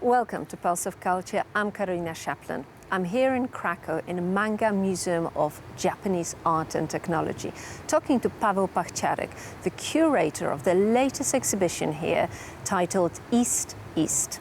Welcome to Pulse of Culture. I'm Karolina Shaplin. I'm here in Kraków in the Manggha Museum of Japanese Art and Technology, talking to Paweł Pachciarek, the curator of the latest exhibition here titled East East.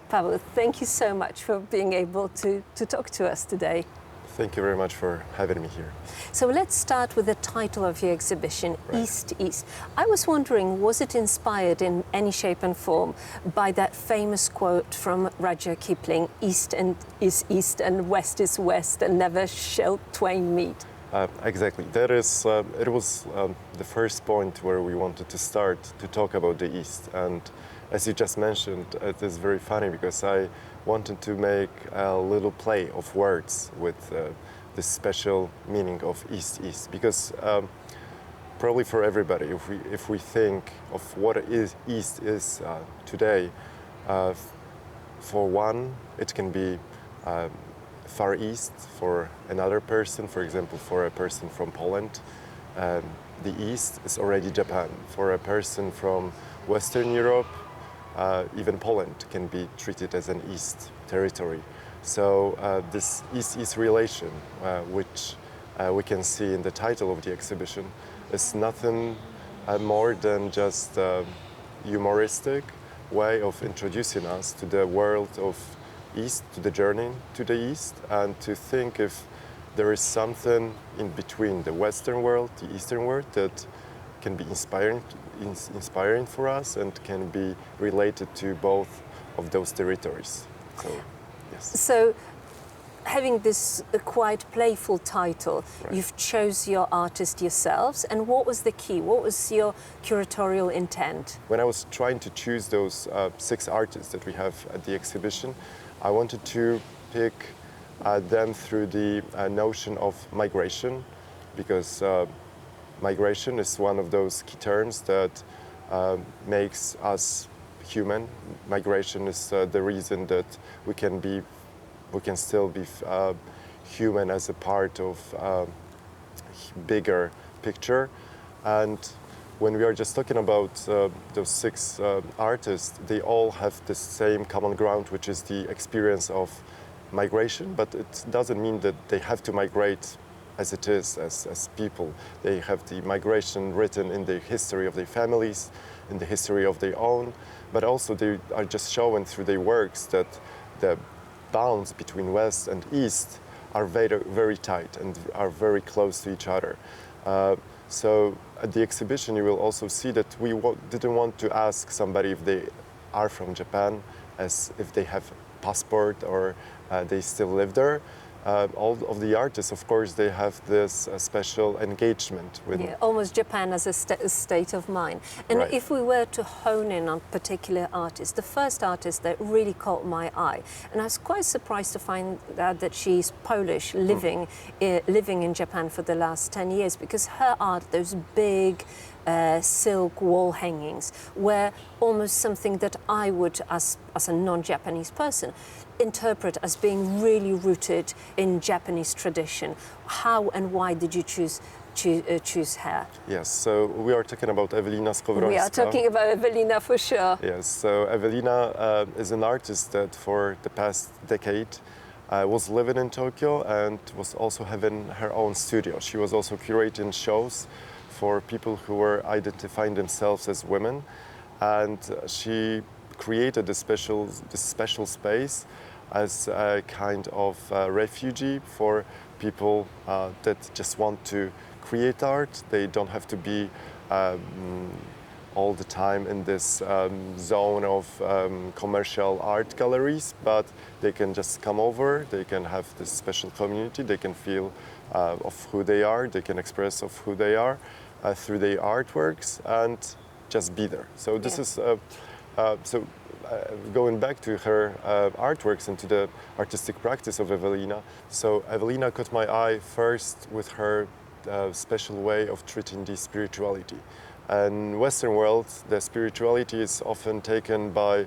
Paweł, thank you so much for being able to talk to us today. Thank you very much for having me here. So let's start with the title of your exhibition, right. East East. I was wondering, was it inspired in any shape and form by that famous quote from Rudyard Kipling, East is East and West is West and never shall twain meet? Exactly. That is, it was the first point where we wanted to start to talk about the East. And as you just mentioned, it is very funny because I wanted to make a little play of words with this special meaning of East East, because probably for everybody, if we think of what East is today, for one, it can be Far East. For another person, for example, for a person from Poland, the East is already Japan. For a person from Western Europe, even Poland can be treated as an East territory. So this East-East relation, which we can see in the title of the exhibition, is nothing more than just a humoristic way of introducing us to the world of East, to the journey to the East, and to think if there is something in between the Western world, the Eastern world, that can be inspiring for us and can be related to both of those territories. So, yes. So, having this quite playful title, right. You've chose your artist yourselves, and what was the key? What was your curatorial intent? When I was trying to choose those 6 artists that we have at the exhibition, I wanted to pick them through the notion of migration, because migration is one of those key terms that makes us human. Migration is the reason that we can still be human as a part of a bigger picture. And when we are just talking about those 6 artists, they all have the same common ground, which is the experience of migration, but it doesn't mean that they have to migrate as it is, as people. They have the migration written in the history of their families, in the history of their own, but also they are just showing through their works that the bounds between West and East are very, very tight and are very close to each other. So at the exhibition you will also see that we didn't want to ask somebody if they are from Japan, as if they have a passport or they still live there. All of the artists, of course, they have this special engagement with... Yeah, almost Japan as a state of mind. And right. If we were to hone in on particular artists, the first artist that really caught my eye, and I was quite surprised to find out that she's Polish, living in Japan for the last 10 years, because her art, those big silk wall hangings, were almost something that I would, as a non-Japanese person, interpret as being really rooted in Japanese tradition. How and why did you choose her? Yes, so we are talking about Ewelina Skowrońska. We are talking about Ewelina for sure. Yes, so Ewelina is an artist that for the past decade was living in Tokyo and was also having her own studio. She was also curating shows for people who were identifying themselves as women, and she created this special space as a kind of refugee for people that just want to create art. They don't have to be all the time in this zone of commercial art galleries, but they can just come over, they can have this special community, they can feel of who they are, they can express of who they are through their artworks and just be there. So this is going back to her artworks and to the artistic practice of Ewelina. So Ewelina caught my eye first with her special way of treating the spirituality. In Western world, the spirituality is often taken by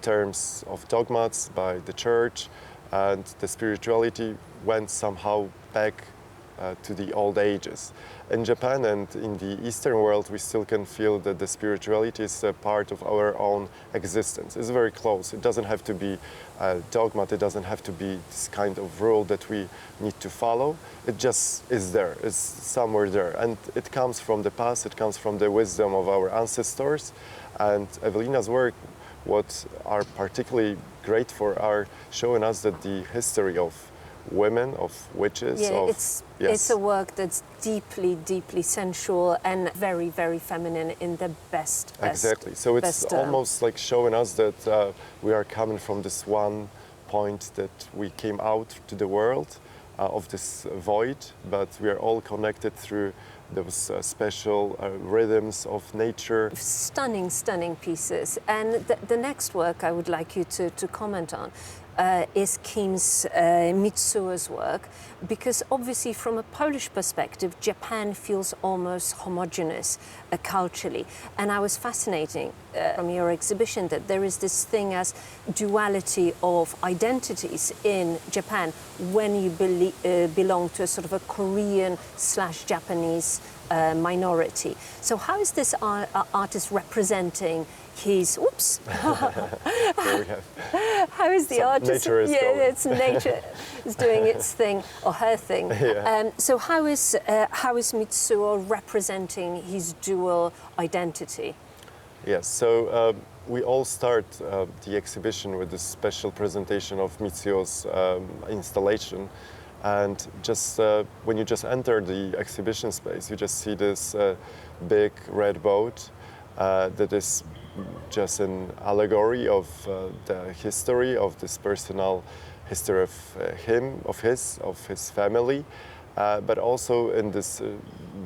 terms of dogmas, by the church, and the spirituality went somehow back to the old ages. In Japan and in the Eastern world, we still can feel that the spirituality is a part of our own existence. It's very close. It doesn't have to be a dogma. It doesn't have to be this kind of rule that we need to follow. It just is there. It's somewhere there. And it comes from the past. It comes from the wisdom of our ancestors. And Ewelina's work, what are particularly great for, are showing us that the history of women, of witches, it's a work that's deeply, deeply sensual and very, very feminine in the best. Exactly. So it's almost like showing us that we are coming from this one point that we came out to the world of this void, but we are all connected through those special rhythms of nature. Stunning, stunning pieces. And the next work I would like you to comment on is Kim's Mitsuo's work, because obviously from a Polish perspective, Japan feels almost homogeneous culturally. And I was fascinated from your exhibition that there is this thing as duality of identities in Japan when you belong to a sort of a Korean/Japanese minority. So how is this artist representing his, oops. There we have. How is the artist? Nature is going. It's nature is doing its thing or her thing. Yeah. So how is Mitsuo representing his dual identity? Yes. So we all start the exhibition with this special presentation of Mitsuo's installation. And just when you just enter the exhibition space, you just see this big red boat that is just an allegory of the history of this personal history of him, of his family, but also in this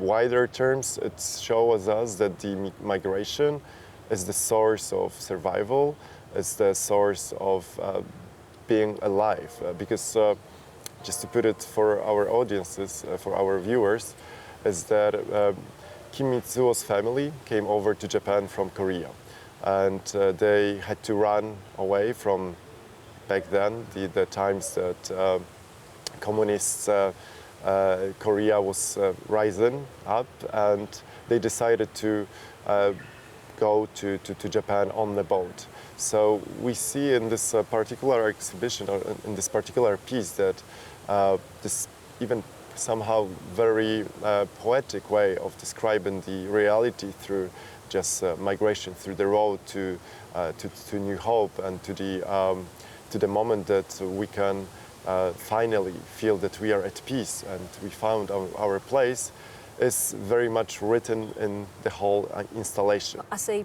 wider terms, it shows us that the migration is the source of survival, is the source of being alive, because just to put it for our audiences, for our viewers, is that Kim Mitsuo's family came over to Japan from Korea. And they had to run away from, back then, the times that communist Korea was rising up, and they decided to go to Japan on the boat. So we see in this particular exhibition, or in this particular piece, that this even somehow very poetic way of describing the reality through just migration, through the road to New Hope, and to the moment that we can finally feel that we are at peace and we found our place, is very much written in the whole installation. As a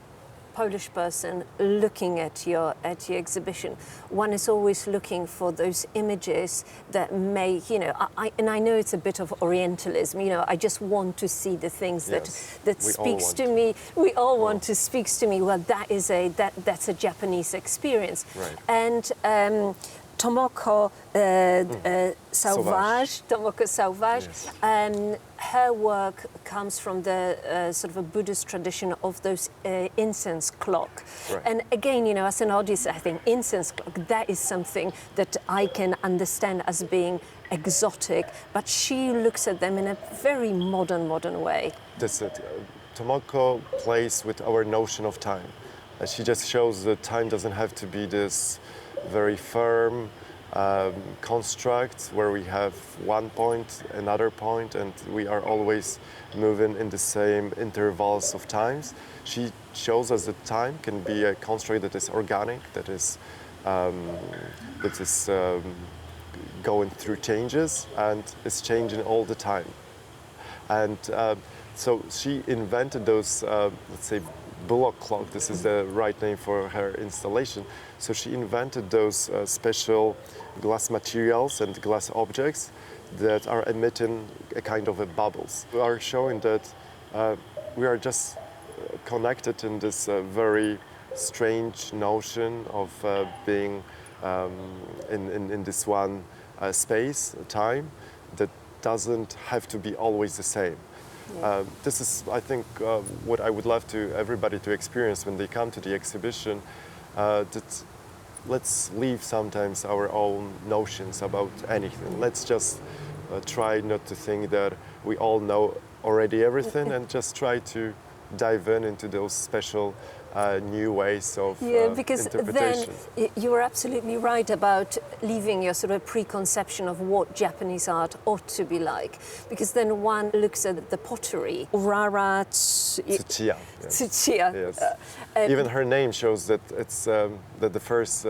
Polish person looking at your exhibition, one is always looking for those images that may, and I know it's a bit of Orientalism, I just want to see the things that speaks to me. We all want to speaks to me. Well, that's a Japanese experience. Right. And Tomoko Sauvage, yes. Her work comes from the sort of a Buddhist tradition of those incense clock. Right. And again, as an audience, I think incense clock, that is something that I can understand as being exotic, but she looks at them in a very modern way. That's it. Tomoko plays with our notion of time. She just shows that time doesn't have to be this very firm construct where we have one point, another point, and we are always moving in the same intervals of times. She shows us that time can be a construct that is organic, that is going through changes and is changing all the time. And so she invented those, let's say, bullock clock. This is the right name for her installation. So she invented those special glass materials and glass objects that are emitting a kind of bubbles. We are showing that we are just connected in this very strange notion of being in this one space, time, that doesn't have to be always the same. Yeah. This is, I think, what I would love to everybody to experience when they come to the exhibition. That let's leave sometimes our own notions about anything. Let's just try not to think that we all know already everything, and just try to dive into those special new ways of because interpretation. then you were absolutely right about leaving your sort of preconception of what Japanese art ought to be like. Because then one looks at the pottery, Urara Tsuchiya. Yes. Tsuchiya. Yes. Even her name shows that it's that the first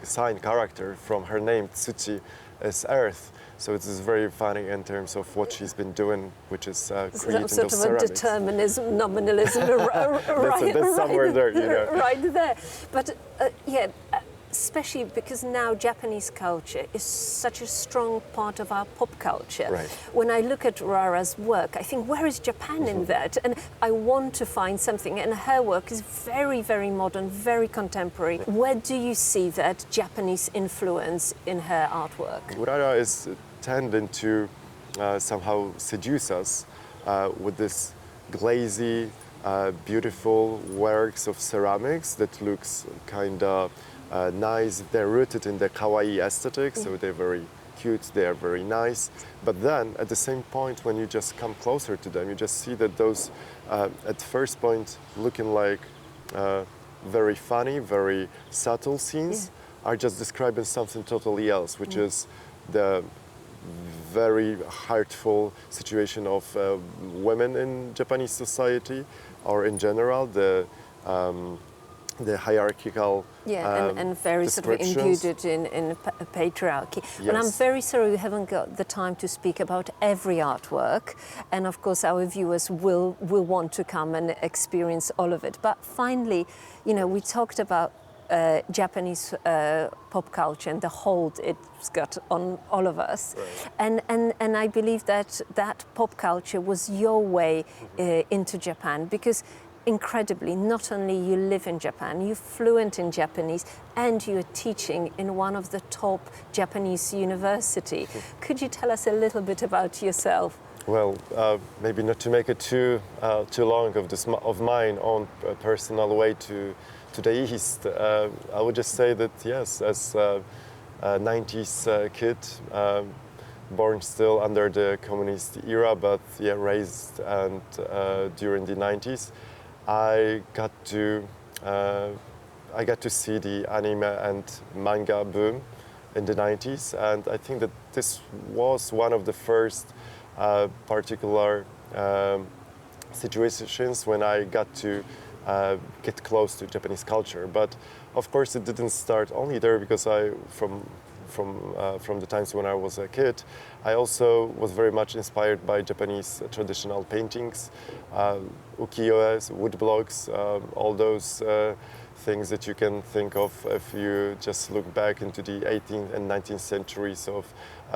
sign character from her name, Tsuchi, is earth. So it is very funny in terms of what she's been doing, which is creating sort those of ceramics. a determinism, nominalism, That's somewhere there, you know. Right there. But especially because now Japanese culture is such a strong part of our pop culture. Right. When I look at Rara's work, I think, where is Japan in that? And I want to find something. And her work is very, very modern, very contemporary. Where do you see that Japanese influence in her artwork? Urara is tending to somehow seduce us with this glazy, beautiful works of ceramics that looks kind of nice. They're rooted in the kawaii aesthetic, so they're very cute, they're very nice. But then at the same point, when you just come closer to them, you just see that those, at first point, looking like very funny, very subtle scenes, are just describing something totally else, which is the very heartful situation of women in Japanese society, or in general, the hierarchical and very sort of imbued in patriarchy. Yes. And I'm very sorry we haven't got the time to speak about every artwork, and of course our viewers will want to come and experience all of it. But finally, you know, we talked about Japanese pop culture and the hold it's got on all of us. Right. And I believe that pop culture was your way into Japan, because incredibly, not only you live in Japan, you're fluent in Japanese, and you're teaching in one of the top Japanese university. Could you tell us a little bit about yourself? Well, maybe not to make it too long of mine own personal way to the East. I would just say that yes, as a 90s kid, born still under the communist era, but raised and during the 90s, I got to see the anime and manga boom in the 90s, and I think that this was one of the first particular situations when I got to get close to Japanese culture. But of course, it didn't start only there, because from the times when I was a kid, I also was very much inspired by Japanese traditional paintings, ukiyo-es, wood blocks, all those things that you can think of if you just look back into the 18th and 19th centuries of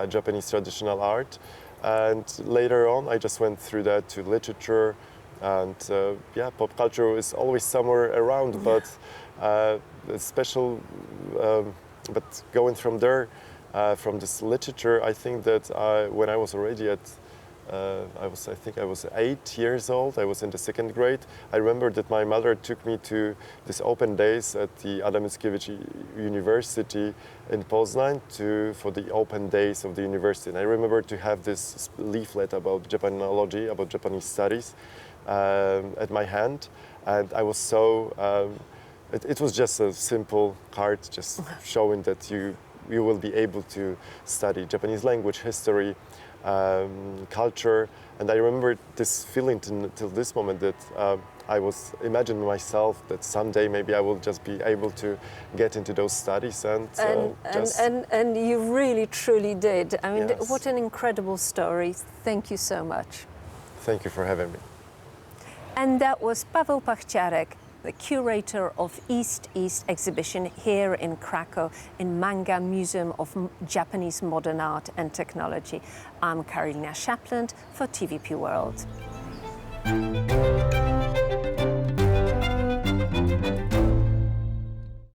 Japanese traditional art. And later on, I just went through that to literature, and pop culture is always somewhere around, but but going from there, from this literature, I think that when I was already at, I think I was 8 years old, I was in the 2nd grade, I remember that my mother took me to these open days at the Adam Mickiewicz University in Poznań for the open days of the university. And I remember to have this leaflet about Japanology, about Japanese studies, at my hand, and I was so. It was just a simple card, just showing that you will be able to study Japanese language, history, culture, and I remember this feeling till this moment that I was imagining myself that someday maybe I will just be able to get into those studies and you really truly did. I mean, yes. What an incredible story. Thank you so much. Thank you for having me. And that was Paweł Pachciarek, the curator of East-East exhibition here in Kraków in Manggha Museum of Japanese Modern Art and Technology. I'm Karolina Shapland for TVP World.